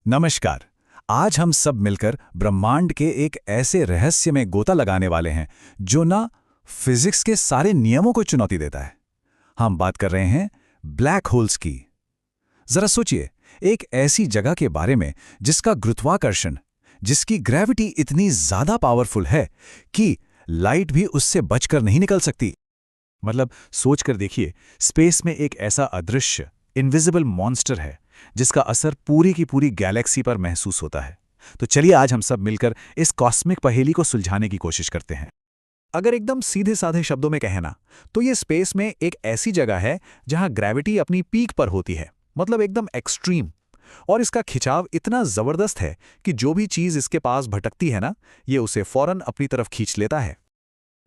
नमस्कार। आज हम सब मिलकर ब्रह्मांड के एक ऐसे रहस्य में गोता लगाने वाले हैं जो ना फिजिक्स के सारे नियमों को चुनौती देता है। हम बात कर रहे हैं ब्लैक होल्स की। जरा सोचिए, एक ऐसी जगह के बारे में जिसका गुरुत्वाकर्षण, जिसकी ग्रेविटी इतनी ज्यादा पावरफुल है कि लाइट भी उससे बचकर नहीं निकल सकती। मतलब सोचकर देखिए, स्पेस में एक ऐसा अदृश्य इनविजिबल मॉन्स्टर है जिसका असर पूरी की पूरी गैलेक्सी पर महसूस होता है। तो चलिए आज हम सब मिलकर इस कॉस्मिक पहेली को सुलझाने की कोशिश करते हैं। अगर एकदम सीधे साधे शब्दों में कहना तो ये स्पेस में एक ऐसी जगह है जहां ग्रेविटी अपनी पीक पर होती है, मतलब एकदम एक्सट्रीम। और इसका खिंचाव इतना जबरदस्त है कि जो भी चीज इसके पास भटकती है ना, ये उसे फौरन अपनी तरफ खींच लेता है।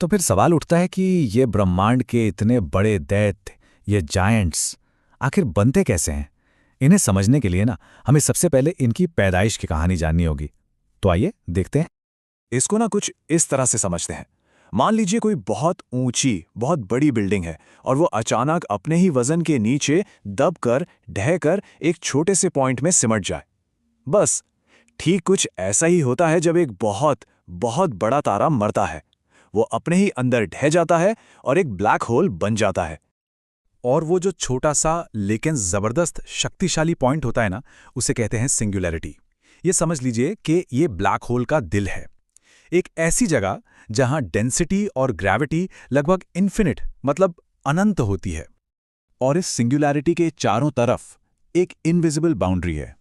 तो फिर सवाल उठता है कि ये ब्रह्मांड के इतने बड़े दैत्य, ये जायंट्स, आखिर बनते कैसे हैं? इन्हें समझने के लिए ना हमें सबसे पहले इनकी पैदाइश की कहानी जाननी होगी। तो आइए देखते हैं। इसको ना कुछ इस तरह से समझते हैं। मान लीजिए कोई बहुत ऊंची, बहुत बड़ी बिल्डिंग है और वो अचानक अपने ही वजन के नीचे दबकर, ढहकर एक छोटे से पॉइंट में सिमट जाए। बस ठीक कुछ ऐसा ही होता है जब एक बहुत बहुत बड़ा तारा मरता है। वो अपने ही अंदर ढह जाता है और एक ब्लैक होल बन जाता है। और वो जो छोटा सा लेकिन जबरदस्त शक्तिशाली पॉइंट होता है ना, उसे कहते हैं सिंगुलैरिटी। ये समझ लीजिए कि ये ब्लैक होल का दिल है। एक ऐसी जगह जहां डेंसिटी और ग्रेविटी लगभग इन्फिनिट, मतलब अनंत होती है। और इस सिंगुलैरिटी के चारों तरफ एक इनविजिबल बाउंड्री है,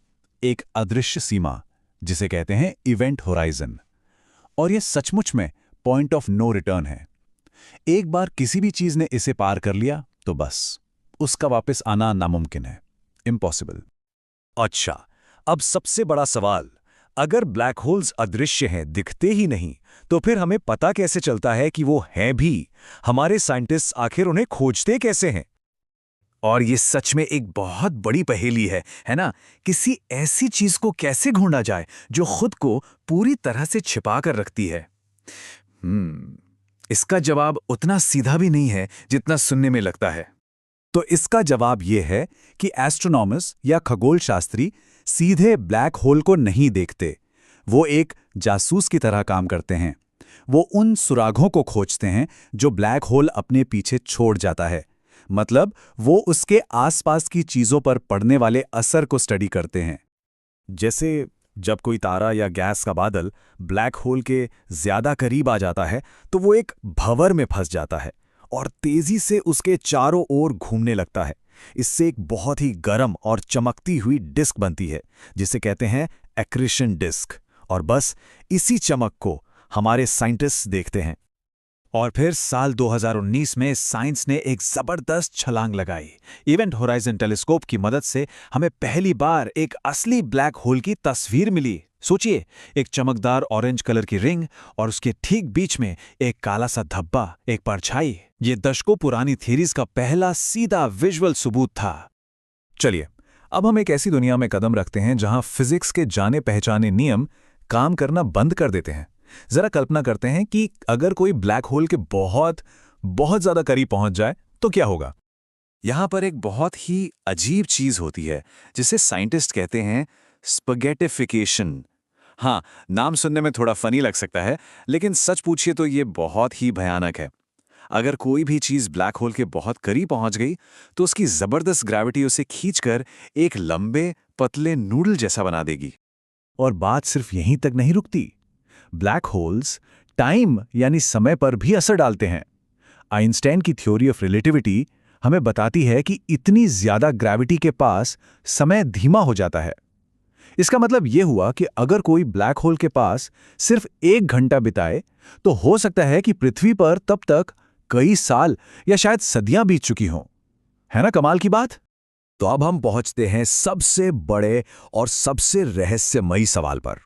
एक अदृश्य सीमा, जिसे कहते हैं इवेंट होराइजन। और ये सचमुच में पॉइंट ऑफ नो रिटर्न है। एक बार किसी भी चीज ने इसे पार कर लिया तो बस उसका वापस आना नामुमकिन है, इम्पॉसिबल। अच्छा, अब सबसे बड़ा सवाल, अगर ब्लैक होल्स अदृश्य हैं, दिखते ही नहीं, तो फिर हमें पता कैसे चलता है कि वो हैं भी? हमारे साइंटिस्ट आखिर उन्हें खोजते कैसे हैं? और ये सच में एक बहुत बड़ी पहेली है ना? किसी ऐसी चीज को कैसे ढूंढा जाए जो खुद को पूरी तरह से छिपा कर रखती है? इसका जवाब उतना सीधा भी नहीं है जितना सुनने में लगता है। तो इसका जवाब यह है कि एस्ट्रोनॉमर्स या खगोलशास्त्री सीधे ब्लैक होल को नहीं देखते। वो एक जासूस की तरह काम करते हैं। वो उन सुरागों को खोजते हैं जो ब्लैक होल अपने पीछे छोड़ जाता है। मतलब वो उसके आसपास की चीजों पर पड़ने वाले असर को स्टडी करते हैं। जैसे जब कोई तारा या गैस का बादल ब्लैक होल के ज्यादा करीब आ जाता है तो वो एक भंवर में फंस जाता है और तेजी से उसके चारों ओर घूमने लगता है। इससे एक बहुत ही गर्म और चमकती हुई डिस्क बनती है जिसे कहते हैं एक्रीशन डिस्क। और बस इसी चमक को हमारे साइंटिस्ट देखते हैं। और फिर साल 2019 में साइंस ने एक जबरदस्त छलांग लगाई। इवेंट होराइजन टेलीस्कोप की मदद से हमें पहली बार एक असली ब्लैक होल की तस्वीर मिली। सोचिए, एक चमकदार ऑरेंज कलर की रिंग और उसके ठीक बीच में एक काला सा धब्बा, एक परछाई। ये दशकों पुरानी थ्योरीज का पहला सीधा विजुअल सबूत था। चलिए, अब हम एक ऐसी दुनिया में कदम रखते हैं जहां फिजिक्स के जाने पहचाने नियम काम करना बंद कर देते हैं। जरा कल्पना करते हैं कि अगर कोई ब्लैक होल के बहुत बहुत ज्यादा करीब पहुंच जाए तो क्या होगा। यहां पर एक बहुत ही अजीब चीज होती है जिसे साइंटिस्ट कहते हैं स्पगेटिफिकेशन। हाँ, नाम सुनने में थोड़ा फनी लग सकता है, लेकिन सच पूछिए तो ये बहुत ही भयानक है। अगर कोई भी चीज ब्लैक होल के बहुत करीब पहुंच गई तो उसकी जबरदस्त ग्रेविटी उसे खींचकर एक लंबे पतले नूडल जैसा बना देगी। और बात सिर्फ यहीं तक नहीं रुकती। ब्लैक होल्स टाइम यानी समय पर भी असर डालते हैं। आइंस्टाइन की थ्योरी ऑफ रिलेटिविटी हमें बताती है कि इतनी ज्यादा ग्रेविटी के पास समय धीमा हो जाता है। इसका मतलब यह हुआ कि अगर कोई ब्लैक होल के पास सिर्फ 1 घंटा बिताए तो हो सकता है कि पृथ्वी पर तब तक कई साल या शायद सदियां बीत चुकी हों। है ना कमाल की बात? तो अब हम पहुंचते हैं सबसे बड़े और सबसे रहस्यमयी सवाल पर।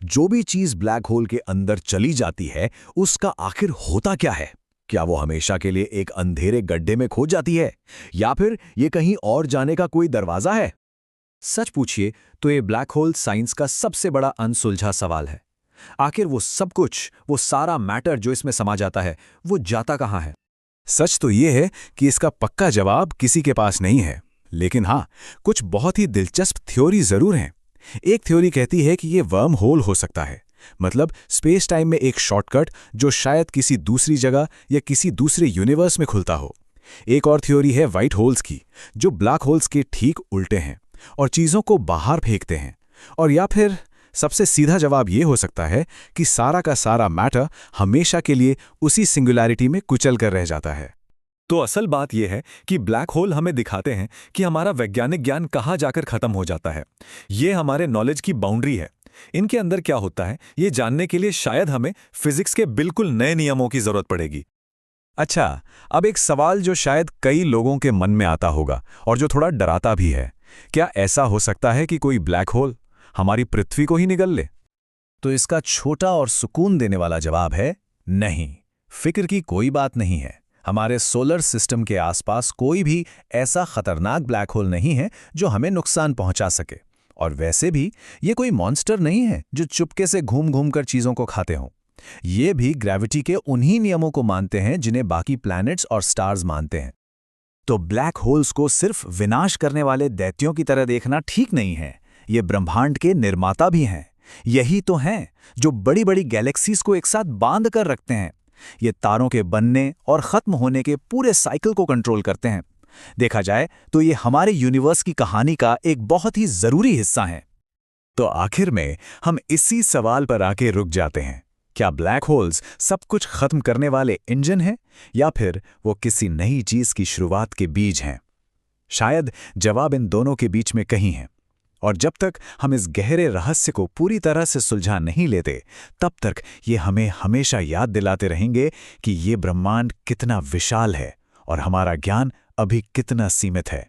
जो भी चीज ब्लैक होल के अंदर चली जाती है उसका आखिर होता क्या है? क्या वो हमेशा के लिए एक अंधेरे गड्ढे में खो जाती है या फिर ये कहीं और जाने का कोई दरवाजा है? सच पूछिए तो ये ब्लैक होल साइंस का सबसे बड़ा अनसुलझा सवाल है। आखिर वो सब कुछ, वो सारा मैटर जो इसमें समा जाता है, वो जाता कहां है? सच तो ये है कि इसका पक्का जवाब किसी के पास नहीं है, लेकिन हाँ, कुछ बहुत ही दिलचस्प थ्योरी जरूर हैं। एक थ्योरी कहती है कि ये वर्म होल हो सकता है, मतलब स्पेस टाइम में एक शॉर्टकट जो शायद किसी दूसरी जगह या किसी दूसरे यूनिवर्स में खुलता हो। एक और थ्योरी है वाइट होल्स की, जो ब्लैक होल्स के ठीक उल्टे हैं और चीज़ों को बाहर फेंकते हैं। और या फिर सबसे सीधा जवाब ये हो सकता है कि सारा का सारा मैटर हमेशा के लिए उसी सिंगुलैरिटी में कुचल कर रह जाता है। तो असल बात यह है कि ब्लैक होल हमें दिखाते हैं कि हमारा वैज्ञानिक ज्ञान कहाँ जाकर खत्म हो जाता है। ये हमारे नॉलेज की बाउंड्री है। इनके अंदर क्या होता है, ये जानने के लिए शायद हमें फिजिक्स के बिल्कुल नए नियमों की जरूरत पड़ेगी। अच्छा, अब एक सवाल जो शायद कई लोगों के मन में आता होगा और जो थोड़ा डराता भी है, क्या ऐसा हो सकता है कि कोई ब्लैक होल हमारी पृथ्वी को ही निगल ले? तो इसका छोटा और सुकून देने वाला जवाब है नहीं, फिक्र की कोई बात नहीं है। हमारे सोलर सिस्टम के आसपास कोई भी ऐसा खतरनाक ब्लैक होल नहीं है जो हमें नुकसान पहुंचा सके। और वैसे भी ये कोई मॉन्स्टर नहीं है जो चुपके से घूम घूम कर चीज़ों को खाते हों। ये भी ग्रेविटी के उन्हीं नियमों को मानते हैं जिन्हें बाकी प्लैनेट्स और स्टार्स मानते हैं। तो ब्लैक होल्स को सिर्फ विनाश करने वाले दैत्यों की तरह देखना ठीक नहीं है। ये ब्रह्मांड के निर्माता भी हैं। यही तो हैं जो बड़ी बड़ी गैलेक्सीज को एक साथ बांध कर रखते हैं। ये तारों के बनने और खत्म होने के पूरे साइकिल को कंट्रोल करते हैं। देखा जाए तो ये हमारे यूनिवर्स की कहानी का एक बहुत ही जरूरी हिस्सा है। तो आखिर में हम इसी सवाल पर आके रुक जाते हैं, क्या ब्लैक होल्स सब कुछ खत्म करने वाले इंजन हैं या फिर वो किसी नई चीज की शुरुआत के बीज हैं? शायद जवाब इन दोनों के बीच में कहीं है। और जब तक हम इस गहरे रहस्य को पूरी तरह से सुलझा नहीं लेते, तब तक ये हमें हमेशा याद दिलाते रहेंगे कि ये ब्रह्मांड कितना विशाल है और हमारा ज्ञान अभी कितना सीमित है।